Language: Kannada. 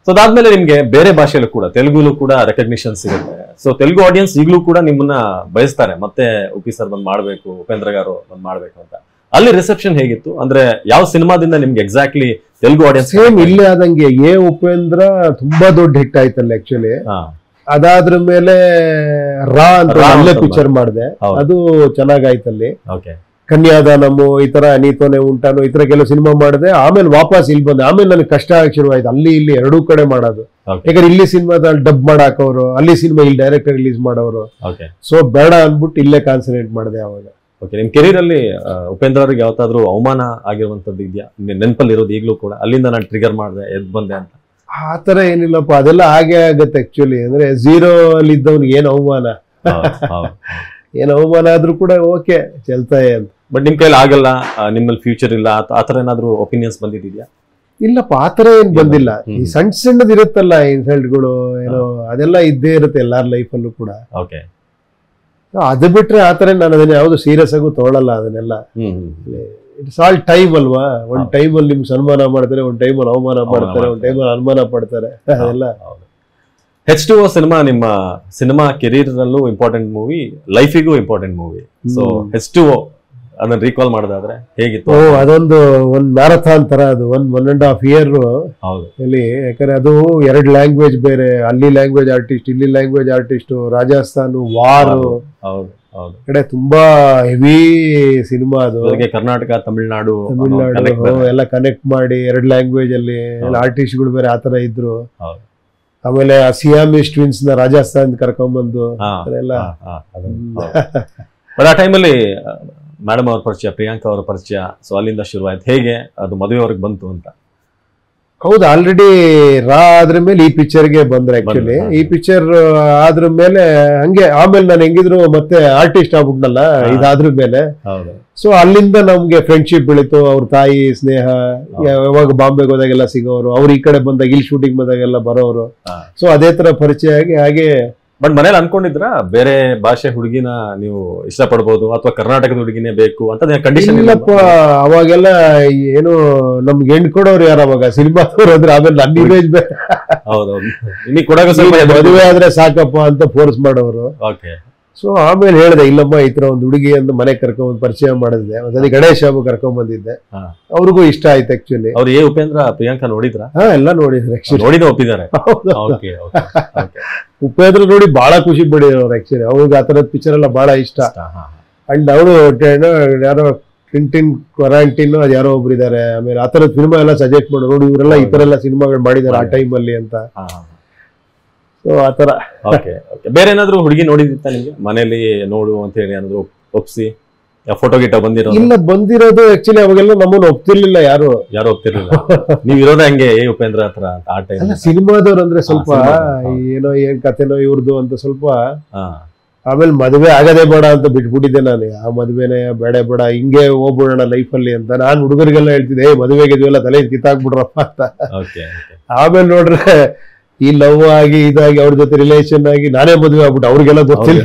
ಸೊ ಅದಾದ್ಮೇಲೆ ನಿಮ್ಗೆ ಬೇರೆ ಭಾಷೆಯಲ್ಲೂ ಕೂಡ ತೆಲುಗುಲು ಕೂಡ ರೆಕಗ್ನಿಷನ್ ಸಿಗುತ್ತೆ. ಸೊ ತೆಲುಗು ಆಡಿಯನ್ಸ್ ಈಗಲೂ ಕೂಡ ನಿಮ್ಮನ್ನ ಬಯಸ್ತಾರೆ, ಮತ್ತೆ ಉಪಿ ಸರ್ ಬಂದ್ ಮಾಡ್ಬೇಕು, ಉಪೇಂದ್ರ garu ಬಂದ್ ಮಾಡ್ಬೇಕು ಅಂತ. ಅಲ್ಲಿ ರಿಸೆಪ್ಷನ್ ಹೇಗಿತ್ತು? ಅಂದ್ರೆ ಯಾವ ಸಿನಿಮಾದಿಂದ ನಿಮ್ಗೆ ಎಕ್ಸಾಕ್ಟ್ಲಿ ತೆಲುಗು ಆಡಿಯನ್ಸ್? ಸೇಮ್ ಇಲ್ಲೇ ಆದಂಗೆ ಉಪೇಂದ್ರ ತುಂಬಾ ದೊಡ್ಡ ಹಿಟ್ ಆಯ್ತಲ್ಲ ಆಕ್ಚುಲಿ. ಅದಾದ್ರ ಮೇಲೆ ರಾ ಅಂತ ಒಳ್ಳೆ ಪಿಕ್ಚರ್ ಮಾಡಿದೆ, ಅದು ಚೆನ್ನಾಗಾಯ್ತಲ್ಲಿ. ಕನ್ಯಾದಾನಮು ಈ ತರ ನೀತೋನೆ ಉಂಟಾನು ಈ ತರ ಕೆಲವು ಸಿನಿಮಾ ಮಾಡಿದೆ. ಆಮೇಲೆ ವಾಪಸ್ ಇಲ್ಲಿ ಬಂದೆ. ಆಮೇಲೆ ನನಗೆ ಕಷ್ಟ ಆಗಕ್ಕೆ ಶುರುವಾಯ್ತು ಅಲ್ಲಿ ಇಲ್ಲಿ ಎರಡೂ ಕಡೆ ಮಾಡೋದು. ಯಾಕಂದ್ರೆ ಇಲ್ಲಿ ಸಿನಿಮಾದಲ್ಲಿ ಡಬ್ ಮಾಡಾಕವ್ರು, ಅಲ್ಲಿ ಸಿನಿಮಾ ಇಲ್ಲಿ ಡೈರೆಕ್ಟ್ ರಿಲೀಸ್ ಮಾಡೋರು. ಸೊ ಬೇಡ ಅನ್ಬಿಟ್ಟು ಇಲ್ಲೇ ಕಾನ್ಸಂಟ್ರೇಟ್ ಮಾಡಿದೆ ಅವಾಗ. ನಿಮ್ ಕೆರಿಯರ್ ಅಲ್ಲಿ ಉಪೇಂದ್ರ ಅವ್ರಿಗೆ ಯಾವತ್ತಾದ್ರೂ ಅವಮಾನ ಆಗಿರುವಂತದ್ದು ಇದೆಯಾ? ನೆನಪಲ್ಲಿ ಇರೋದು ಈಗಲೂ ಕೂಡ, ಅಲ್ಲಿಂದ ನಾನು ಟ್ರಿಗರ್ ಮಾಡಿದೆ ಎದ್ ಬಂದೆ ಅಂತ? ಆತರ ಏನಿಲ್ಲಪ್ಪ, ಅದೆಲ್ಲ ಹಾಗೆ ಆಗತ್ತೆ ಆಕ್ಚುಲಿ. ಅಂದ್ರೆ ಝೀರೋ ಅಲ್ಲಿ ಇದ್ದವ್ನಿಗೆ ಏನ್ ಅವಮಾನ, ಏನ್ ಅವಮಾನ ಆದ್ರೂ ಕೂಡ ಓಕೆ ಚೆಲ್ತಾಯ ಅಂತ. ಬಟ್ ನಿಮ್ ಕೈಲಿ ಆಗಲ್ಲ, ನಿಮ್ಮಲ್ಲಿ ಫ್ಯೂಚರ್ ಇಲ್ಲ ಆತರ ಏನಾದ್ರು ಒಪಿನಿಯನ್ಸ್ ಬಂದಿದ್ಯಾ? ಇಲ್ಲಪ್ಪ, ಆತರ ಏನ್ ಬಂದಿಲ್ಲ. ಈ ಸಣ್ಣ ಸಣ್ಣದ್ ಇರುತ್ತಲ್ಲ ಇನ್ಸಲ್ಟ್ಗಳು ಏನೋ, ಅದೆಲ್ಲ ಇದ್ದೇ ಇರುತ್ತೆ ಎಲ್ಲಾರ ಲೈಫಲ್ಲೂ ಕೂಡ. ಅದು ಬಿಟ್ರೆ ಆತರ ನಾನು ಅದನ್ನ ಯಾವ್ದು ಸೀರಿಯಸ್ ಆಗು ತಗೊಳ್ಳಲ್ಲ ಅದನ್ನೆಲ್ಲ. ಇಟ್ಸ್ ಆಲ್ ಟೈಮ್ ಅಲ್ವಾ. ಒಂದ್ ಟೈಮ್ ಅಲ್ಲಿ ನಿಮ್ಗೆ ಸನ್ಮಾನ ಮಾಡ್ತಾರೆ, ಒಂದ್ ಟೈಮ್ ಅಲ್ಲಿ ಅವಮಾನ ಮಾಡ್ತಾರೆ, ಒಂದ್ ಟೈಮ್ ಅಲ್ಲಿ ಅನುಮಾನ ಪಡ್ತಾರೆ. ಅದೆಲ್ಲ H2O ಸಿನಿಮಾ ನಿಮ್ಮ ಸಿನಿಮಾ ಕೆರಿಯರ್ ನಲ್ಲೂ ಇಂಪಾರ್ಟೆಂಟ್ ಮೂವಿ, ಲೈಫಿಗೂ ಇಂಪಾರ್ಟೆಂಟ್ ಮೂವಿ. ಸೊ H2O ಅದನ್ನ ರೀಕಾಲ್ ಮಾಡೋದಾದ್ರೆ ಹೇಗಿತ್ತು? ಅದೊಂದು ಒಂದ್ ಮ್ಯಾರಥಾನ್ ತರ, ಅದು 1.5 year ಇಲ್ಲಿ. ಯಾಕಂದ್ರೆ ಅದು 2 ಲ್ಯಾಂಗ್ವೇಜ್ ಬೇರೆ, ಅಲ್ಲಿ ಲ್ಯಾಂಗ್ವೇಜ್ ಆರ್ಟಿಸ್ಟ್, ಇಲ್ಲಿ ಲ್ಯಾಂಗ್ವೇಜ್ ಆರ್ಟಿಸ್ಟ್, ರಾಜಸ್ಥಾನ್ ವಾರ್ ಕಡೆ ತುಂಬಾ ಹೆವಿ ಸಿನಿಮಾ ಅದು. ಕರ್ನಾಟಕ ತಮಿಳ್ನಾಡು ಎಲ್ಲ ಕನೆಕ್ಟ್ ಮಾಡಿ 2 ಲ್ಯಾಂಗ್ವೇಜ್ ಅಲ್ಲಿ ಆರ್ಟಿಸ್ಟ್ ಗಳು ಬೇರೆ ಆತರ ಇದ್ರು. ಆಮೇಲೆ ಸಿಯಾಮಿಸ್ ಟ್ವಿನ್ಸ್ ನ ರಾಜಸ್ಥಾನ್ ಕರ್ಕೊಂಡ್ಬಂದು ಎಲ್ಲ. ಆ ಟೈಮಲ್ಲಿ ಮೇಡಮ್ ಅವ್ರ ಪರಿಚಯ, ಪ್ರಿಯಾಂಕಾ ಅವ್ರ ಪರಿಚಯ, ಸೊ ಅಲ್ಲಿಂದ ಶುರುವಾಯ್ತು. ಹೇಗೆ ಅದು ಮದುವೆವರೆಗೆ ಬಂತು ಅಂತ? ಹೌದು, ಆಲ್ರೆಡಿ ರಾ ಆದ್ರ ಮೇಲೆ ಈ ಪಿಕ್ಚರ್ಗೆ ಬಂದ್ರೆ ಆಕ್ಚುಲಿ. ಈ ಪಿಕ್ಚರ್ ಆದ್ರ ಮೇಲೆ ಹಂಗೆ ಆಮೇಲೆ ನಾನು ಹೆಂಗಿದ್ರು ಮತ್ತೆ ಆರ್ಟಿಸ್ಟ್ ಆಗ್ಬಿಟ್ನಲ್ಲ ಇದಾದ್ರ ಮೇಲೆ. ಸೊ ಅಲ್ಲಿಂದ ನಮ್ಗೆ ಫ್ರೆಂಡ್ಶಿಪ್ ಬೆಳೀತು. ಅವ್ರ ತಾಯಿ ಸ್ನೇಹ, ಯಾವಾಗ ಬಾಂಬೆಗೆ ಹೋದಾಗೆಲ್ಲ ಸಿಗೋರು, ಅವ್ರು ಈ ಕಡೆ ಬಂದಾಗ ಇಲ್ಲಿ ಶೂಟಿಂಗ್ ಬಂದಾಗೆಲ್ಲ ಬರೋರು. ಸೊ ಅದೇ ತರ ಪರಿಚಯ ಆಗಿ ಹಾಗೆ. ಬಟ್ ಮನೇಲಿ ಅನ್ಕೊಂಡಿದ್ರ ಬೇರೆ ಭಾಷೆ ಹುಡುಗಿನ ನೀವು ಇಷ್ಟಪಡ್ಬೋದು ಅಥವಾ ಕರ್ನಾಟಕದ ಹುಡುಗಿನೇ ಬೇಕು ಅಂತ ಕಂಡೀಷನ್? ಇಲ್ಲಪ್ಪ, ಅವಾಗೆಲ್ಲ ಏನು ನಮ್ಗೆ ಹೆಣ್ ಕೊಡೋರು ಯಾರು ಅವಾಗ ಸಿನಿಮಾದವ್ರು ಅಂದ್ರೆ. ಆಮೇಲೆ ನನ್ನ ಇಮೇಜ್ ಬೇರೆ. ಮದುವೆ ಆದ್ರೆ ಸಾಕಪ್ಪ ಅಂತ ಫೋರ್ಸ್ ಮಾಡೋರು. ಸೊ ಆಮೇಲೆ ಹೇಳಿದೆ ಇಲ್ಲಮ್ಮ ಈ ತರ ಒಂದು ಹುಡುಗಿ ಅಂತ ಮನೆ ಕರ್ಕೊಂಡ್ ಪರಿಚಯ ಮಾಡಿದ್ದೆ. ಒಂದ್ಸತಿ ಗಣೇಶ್ ಬಾಬು ಕರ್ಕೊಂಡ್ ಬಂದಿದ್ದೆ, ಅವ್ರಿಗೂ ಇಷ್ಟ ಆಯ್ತು ಆಕ್ಚುಲಿ. ಅವ್ರು ಉಪೇಂದ್ರ ಪ್ರಿಯಾಂಕಾ ನೋಡಿದ್ರ? ಎಲ್ಲ ನೋಡಿದ್ರು ಆಕ್ಚುಲಿ. ನೋಡಿದ ಒಪ್ಪಿದ್ದಾರೆ. ಉಪೇಂದ್ರ ನೋಡಿ ಬಹಳ ಖುಷಿ ಪಡಿದ್ರು ಆಕ್ಚುಲಿ. ಅವ್ರಿಗೆ ಆ ತರದ ಪಿಕ್ಚರ್ ಎಲ್ಲ ಬಹಳ ಇಷ್ಟ. ಅಂಡ್ ಅವಳು ಯಾರೋ ಟಿಂಟಿನ್ ಕ್ವಾರಂಟೈನ್ ಅದ್ ಯಾರೋ ಒಬ್ರು ಇದಾರೆ. ಆಮೇಲೆ ಆ ತರದ ಸಿನಿಮಾ ಎಲ್ಲ ಸಜೆಸ್ಟ್ ಮಾಡಿ, ನೋಡಿ ಇವರೆಲ್ಲ ಈ ತರ ಎಲ್ಲ ಸಿನಿಮಾಗಳು ಮಾಡಿದಾರೆ ಆ ಟೈಮ್ ಅಲ್ಲಿ ಅಂತ. ಸೊ ಆತರ. ಬೇರೆ ಏನಾದ್ರು ಹುಡುಗಿ ನೋಡಿದಿತ್ತ ನಿಮ್ಗೆ ಮನೇಲಿ ನೋಡು ಅಂತ ಹೇಳಿ ಏನಾದ್ರು ಒಪ್ಸಿ ಫೋಟೋ ಗಿಟ ಬಂದಿರೋ? ಇಲ್ಲ, ಬಂದಿರೋದು ಆಕ್ಚುಲಿ ಅವಾಗೆಲ್ಲ ನಮ್ಮನ್ನು ಒಪ್ತಿರ್ಲಿಲ್ಲ ಯಾರು ಒಪ್ತಿರ್ಲಿಲ್ಲ. ನೀವ್ ಇರೋದ ಹಂಗೆ ಉಪೇಂದ್ರ ಹತ್ರ ಆ ಟೈಮ್? ಸಿನಿಮಾದವ್ರು ಅಂದ್ರೆ ಸ್ವಲ್ಪ ಏನೋ ಏನ್ ಕಥೆನೋ ಇವ್ರದ್ದು ಅಂತ ಸ್ವಲ್ಪ. ಆಮೇಲೆ ಮದುವೆ ಆಗದೆ ಬೇಡ ಅಂತ ಬಿಟ್ಬಿಟ್ಟಿದ್ದೆ ನಾನು. ಆ ಮದುವೆನೇ ಬೇಡ ಹಿಂಗೆ ಹೋಗ್ಬಿಡೋಣ ಲೈಫಲ್ಲಿ ಅಂತ ನಾನು ಹುಡುಗರಿಗೆಲ್ಲ ಹೇಳ್ತಿದ್ದೆ, ಮದುವೆಗೆ ಇದೆಲ್ಲ ತಲೆ ಕಿತ್ತಾಕ್ಬಿಡ್ರಪ್ಪ ಅಂತ. ಆಮೇಲೆ ನೋಡ್ರೆ ಈ ಲವ್ ಆಗಿ ಇದಾಗಿ ಅವ್ರ ಜೊತೆ ರಿಲೇಷನ್ ಆಗಿ ನಾನೇ ಮದುವೆ ಆಗ್ಬಿಟ್ಟು ಅವ್ರಿಗೆಲ್ಲ ಗೊತ್ತಿಲ್ಲ.